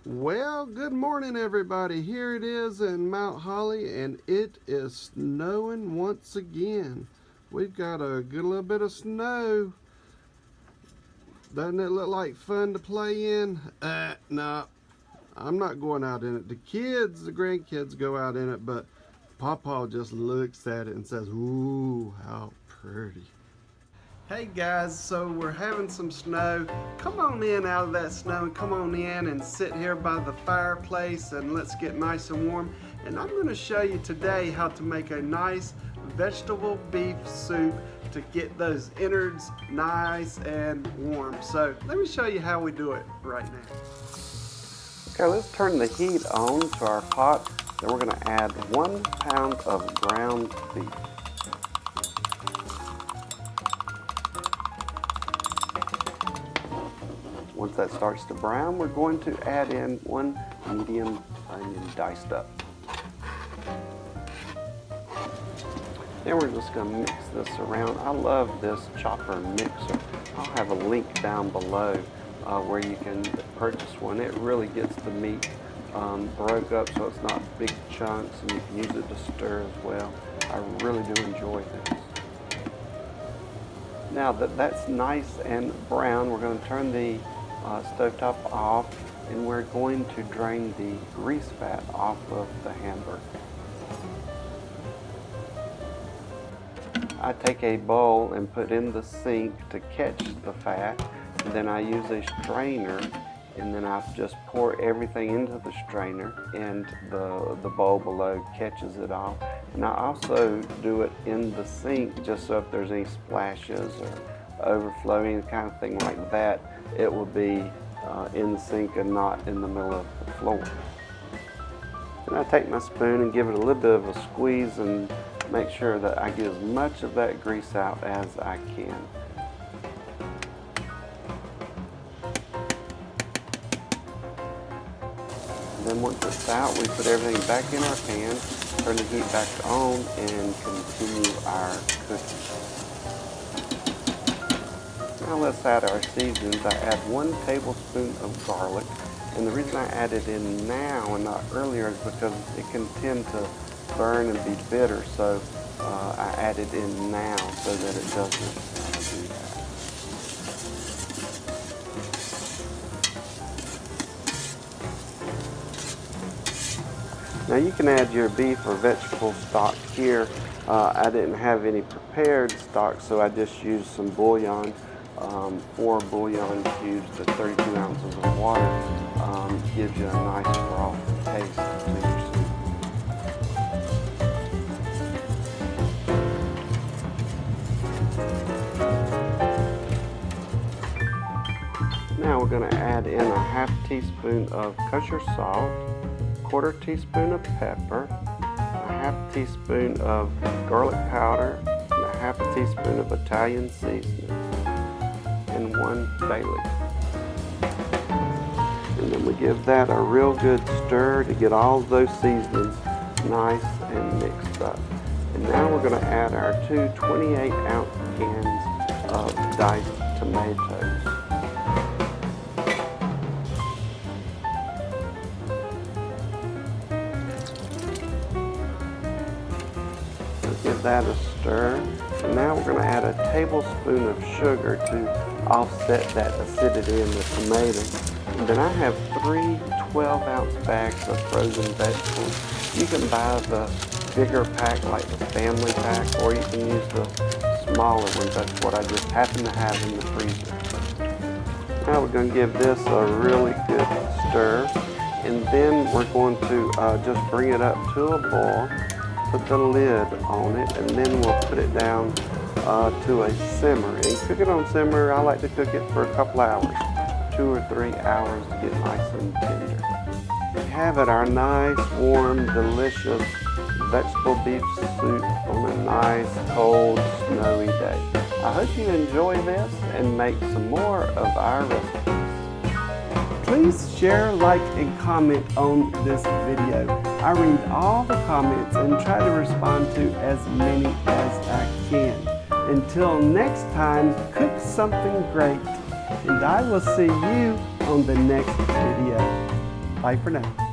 Well, good morning, everybody. Here it is in Mount Holly, and it is snowing once again. We've got a good little bit of snow. Doesn't it look like fun to play in? No, I'm not going out in it. The kids, the grandkids go out in it, but Pawpaw just looks at it and says, "Ooh, how pretty." Hey guys, so we're having some snow. Come on in out of that snow and come on in and sit here by the fireplace and let's get nice and warm. And I'm going to show you today how to make a nice vegetable beef soup to get those innards nice and warm. So let me show you how we do it right now. Okay, let's turn the heat on to our pot. Then we're going to add 1 pound of ground beef. Once that starts to brown, we're going to add in 1 medium onion diced up. Then we're just going to mix this around. I love this chopper mixer. I'll have a link down below where you can purchase one. It really gets the meat broke up so it's not big chunks, and you can use it to stir as well. I really do enjoy this. Now that that's nice and brown, we're going to turn the stovetop off, and we're going to drain the grease fat off of the hamburger. I take a bowl and put in the sink to catch the fat, and then I use a strainer, and then I just pour everything into the strainer, and the bowl below catches it all. And I also do it in the sink just so if there's any splashes or overflow, any kind of thing like that, it will be in the sink and not in the middle of the floor. Then I take my spoon and give it a little bit of a squeeze and make sure that I get as much of that grease out as I can. And then once it's out, we put everything back in our pan, turn the heat back on, and continue our cooking. Now let's add our seasonings. I add 1 tablespoon of garlic, and the reason I add it in now and not earlier is because it can tend to burn and be bitter, so I add it in now so that it doesn't do that. Now you can add your beef or vegetable stock here. I didn't have any prepared stock, so I just used some bouillon. 4 bouillon cubes to 32 ounces of water gives you a nice broth taste to your soup. Now we're going to add in a half teaspoon of kosher salt, 1/4 teaspoon of pepper, a half teaspoon of garlic powder, and a half a teaspoon of Italian seasoning, and 1 bay leaf. And then we give that a real good stir to get all those seasonings nice and mixed up. And now we're going to add our 2 28-ounce cans of diced tomatoes. Give that a stir. And now we're going to add a tablespoon of sugar to offset that acidity in the tomato. And then I have 3 12-ounce bags of frozen vegetables. You can buy the bigger pack like the family pack, or you can use the smaller ones. That's what I just happen to have in the freezer. Now we're going to give this a really good stir, and then we're going to just bring it up to a boil. Put the lid on it, and then we'll put it down to a simmer. And cook it on simmer. I like to cook it for a couple hours, 2 or 3 hours to get nice and tender. We have it, our nice, warm, delicious vegetable beef soup on a nice, cold, snowy day. I hope you enjoy this and make some more of our recipes. Please share, like, and comment on this video. I read all the comments and try to respond to as many as I can. Until next time, cook something great, and I will see you on the next video. Bye for now.